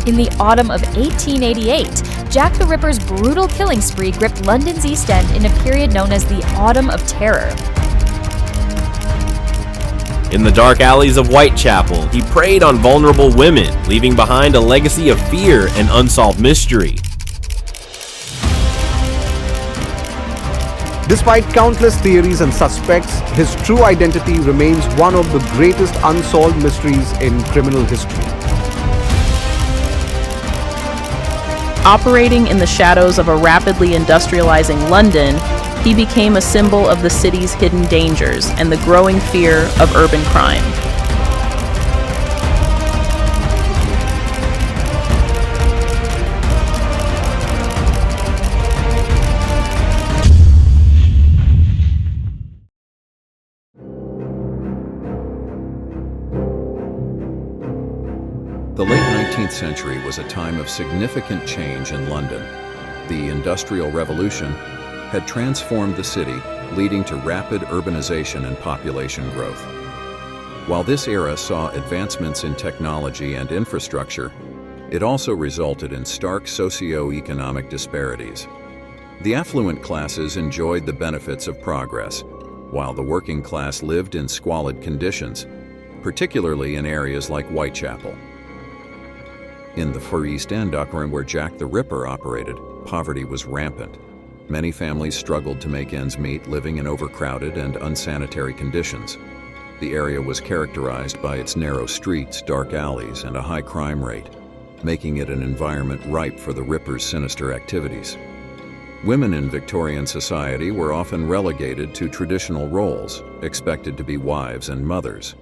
In the autumn of 1888, Jack the Ripper's brutal killing spree gripped London's East End in a period known as the Autumn of Terror. In the dark alleys of Whitechapel, he preyed on vulnerable women, leaving behind a legacy of fear and unsolved mystery. Despite countless theories and suspects, his true identity remains one of the greatest unsolved mysteries in criminal history. Operating in the shadows of a rapidly industrializing London, he became a symbol of the city's hidden dangers and the growing fear of urban crime. The late 19th century was a time of significant change in London. The Industrial Revolution had transformed the city, leading to rapid urbanization and population growth. While this era saw advancements in technology and infrastructure, it also resulted in stark socio-economic disparities. The affluent classes enjoyed the benefits of progress, while the working class lived in squalid conditions, particularly in areas like Whitechapel. In the Far East End, where Jack the Ripper operated, poverty was rampant. Many families struggled to make ends meet, living in overcrowded and unsanitary conditions. The area was characterized by its narrow streets, dark alleys, and a high crime rate, making it an environment ripe for the Ripper's sinister activities. Women in Victorian society were often relegated to traditional roles, expected to be wives and mothers.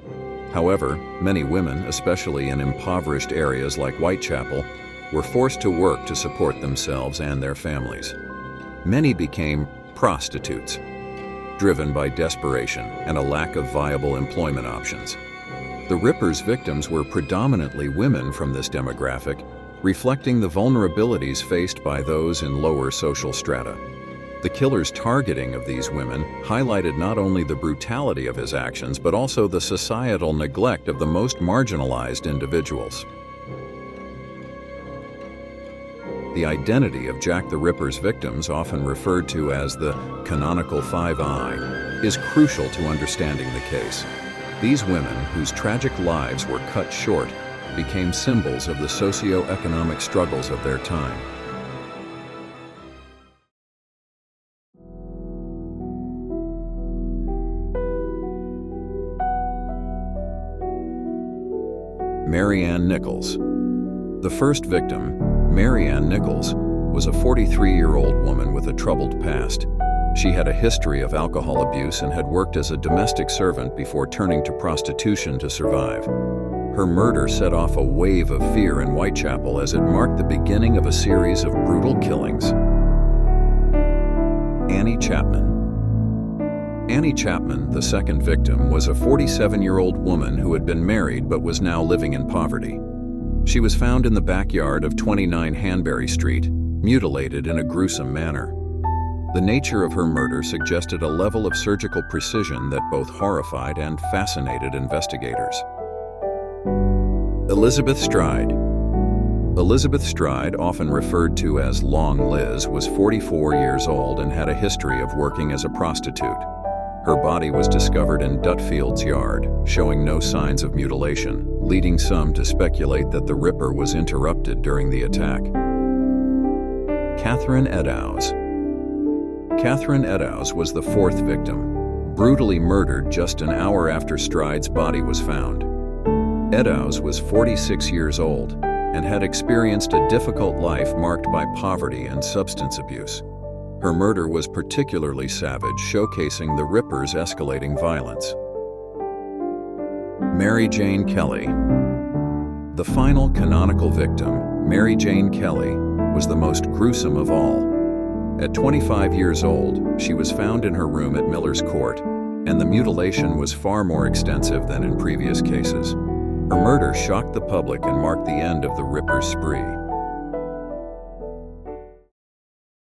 However, many women, especially in impoverished areas like Whitechapel, were forced to work to support themselves and their families. Many became prostitutes, driven by desperation and a lack of viable employment options. The Ripper's victims were predominantly women from this demographic, reflecting the vulnerabilities faced by those in lower social strata. The killer's targeting of these women highlighted not only the brutality of his actions, but also the societal neglect of the most marginalized individuals. The identity of Jack the Ripper's victims, often referred to as the canonical Five Eye, is crucial to understanding the case. These women, whose tragic lives were cut short, became symbols of the socio-economic struggles of their time. Mary Ann Nichols. The first victim, Mary Ann Nichols, was a 43-year-old woman with a troubled past. She had a history of alcohol abuse and had worked as a domestic servant before turning to prostitution to survive. Her murder set off a wave of fear in Whitechapel as it marked the beginning of a series of brutal killings. Annie Chapman. Annie Chapman, the second victim, was a 47-year-old woman who had been married but was now living in poverty. She was found in the backyard of 29 Hanbury Street, mutilated in a gruesome manner. The nature of her murder suggested a level of surgical precision that both horrified and fascinated investigators. Elizabeth Stride. Elizabeth Stride, often referred to as Long Liz, was 44 years old and had a history of working as a prostitute. Her body was discovered in Dutfield's yard, showing no signs of mutilation, leading some to speculate that the Ripper was interrupted during the attack. Catherine Eddowes. Catherine Eddowes was the fourth victim, brutally murdered just an hour after Stride's body was found. Eddowes was 46 years old and had experienced a difficult life marked by poverty and substance abuse. Her murder was particularly savage, showcasing the Ripper's escalating violence. Mary Jane Kelly. The final canonical victim, Mary Jane Kelly, was the most gruesome of all. At 25 years old, she was found in her room at Miller's Court, and the mutilation was far more extensive than in previous cases. Her murder shocked the public and marked the end of the Ripper's spree.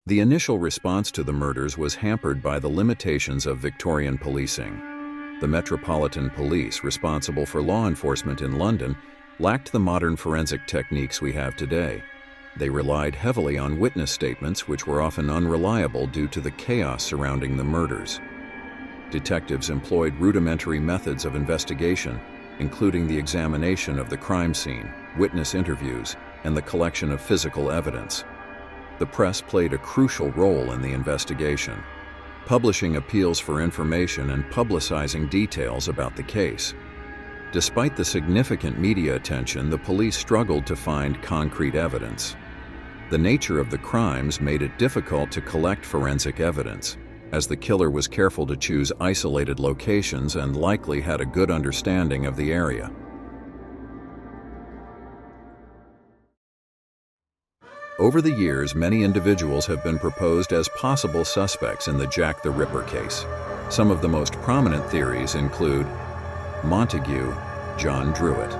The initial response to the murders was hampered by the limitations of Victorian policing. The Metropolitan Police, responsible for law enforcement in London, lacked the modern forensic techniques we have today. They relied heavily on witness statements, which were often unreliable due to the chaos surrounding the murders. Detectives employed rudimentary methods of investigation, including the examination of the crime scene, witness interviews, and the collection of physical evidence. The press played a crucial role in the investigation, publishing appeals for information and publicizing details about the case. Despite the significant media attention, the police struggled to find concrete evidence. The nature of the crimes made it difficult to collect forensic evidence, as the killer was careful to choose isolated locations and likely had a good understanding of the area. Over the years, many individuals have been proposed as possible suspects in the Jack the Ripper case. Some of the most prominent theories include Montague John Druitt.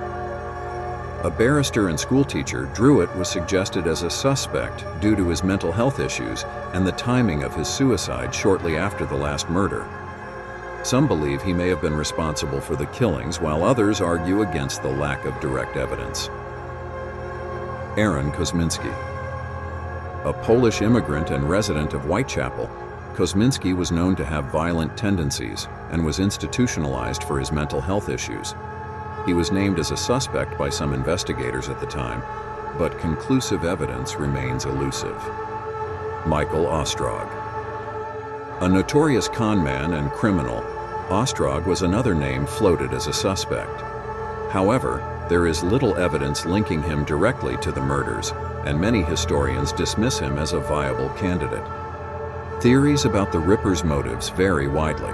A barrister and schoolteacher, Druitt was suggested as a suspect due to his mental health issues and the timing of his suicide shortly after the last murder. Some believe he may have been responsible for the killings, while others argue against the lack of direct evidence. Aaron Kosminski. A Polish immigrant and resident of Whitechapel, Kosminski was known to have violent tendencies and was institutionalized for his mental health issues. He was named as a suspect by some investigators at the time, but conclusive evidence remains elusive. Michael Ostrog. A notorious conman and criminal, Ostrog was another name floated as a suspect. However, there is little evidence linking him directly to the murders, and many historians dismiss him as a viable candidate. Theories about the Ripper's motives vary widely.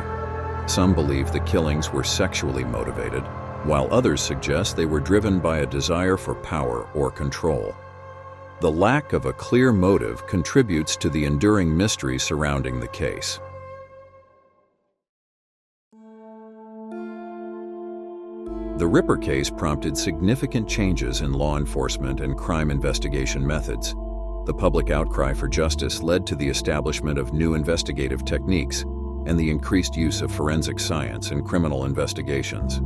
Some believe the killings were sexually motivated, while others suggest they were driven by a desire for power or control. The lack of a clear motive contributes to the enduring mystery surrounding the case. The Ripper case prompted significant changes in law enforcement and crime investigation methods. The public outcry for justice led to the establishment of new investigative techniques and the increased use of forensic science in criminal investigations.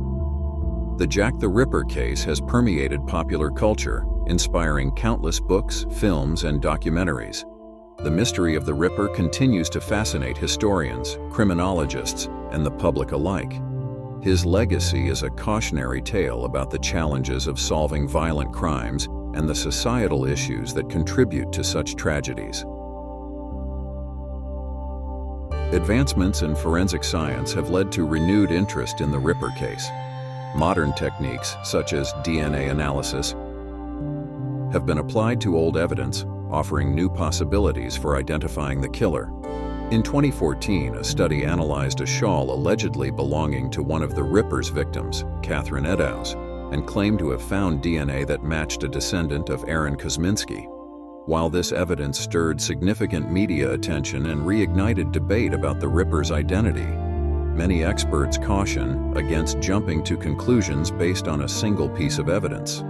The Jack the Ripper case has permeated popular culture, inspiring countless books, films, and documentaries. The mystery of the Ripper continues to fascinate historians, criminologists, and the public alike. His legacy is a cautionary tale about the challenges of solving violent crimes and the societal issues that contribute to such tragedies. Advancements in forensic science have led to renewed interest in the Ripper case. Modern techniques, such as DNA analysis, have been applied to old evidence, offering new possibilities for identifying the killer. In 2014, a study analyzed a shawl allegedly belonging to one of the Ripper's victims, Catherine Eddowes, and claimed to have found DNA that matched a descendant of Aaron Kosminski. While this evidence stirred significant media attention and reignited debate about the Ripper's identity, many experts caution against jumping to conclusions based on a single piece of evidence.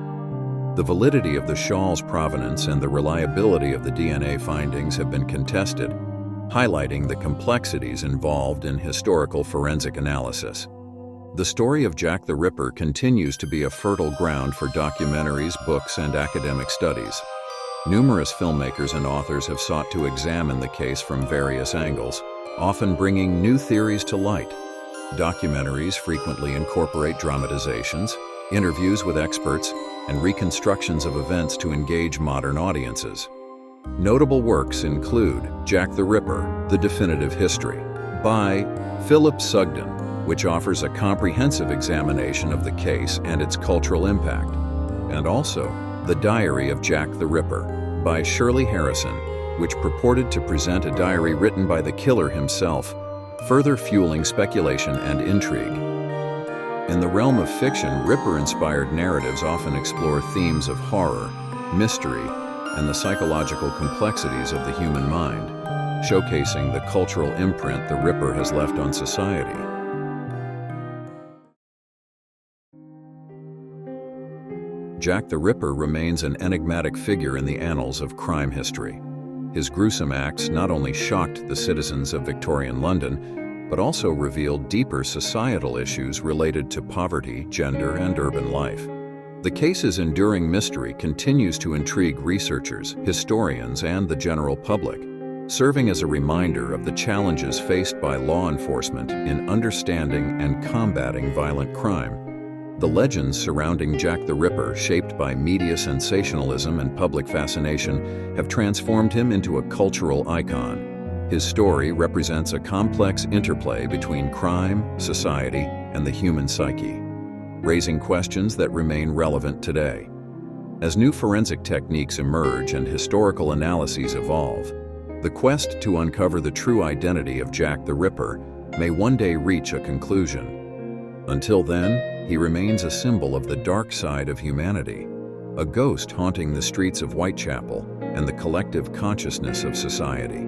The validity of the shawl's provenance and the reliability of the DNA findings have been contested, highlighting the complexities involved in historical forensic analysis. The story of Jack the Ripper continues to be a fertile ground for documentaries, books, and academic studies. Numerous filmmakers and authors have sought to examine the case from various angles, often bringing new theories to light. Documentaries frequently incorporate dramatizations, interviews with experts, and reconstructions of events to engage modern audiences. Notable works include Jack the Ripper: The Definitive History by Philip Sugden, which offers a comprehensive examination of the case and its cultural impact, and also The Diary of Jack the Ripper by Shirley Harrison, which purported to present a diary written by the killer himself, further fueling speculation and intrigue. In the realm of fiction, Ripper-inspired narratives often explore themes of horror, mystery, and the psychological complexities of the human mind, showcasing the cultural imprint the Ripper has left on society. Jack the Ripper remains an enigmatic figure in the annals of crime history. His gruesome acts not only shocked the citizens of Victorian London, but also revealed deeper societal issues related to poverty, gender, and urban life. The case's enduring mystery continues to intrigue researchers, historians, and the general public, serving as a reminder of the challenges faced by law enforcement in understanding and combating violent crime. The legends surrounding Jack the Ripper, shaped by media sensationalism and public fascination, have transformed him into a cultural icon. His story represents a complex interplay between crime, society, and the human psyche, raising questions that remain relevant today. As new forensic techniques emerge and historical analyses evolve, the quest to uncover the true identity of Jack the Ripper may one day reach a conclusion. Until then, he remains a symbol of the dark side of humanity, a ghost haunting the streets of Whitechapel and the collective consciousness of society.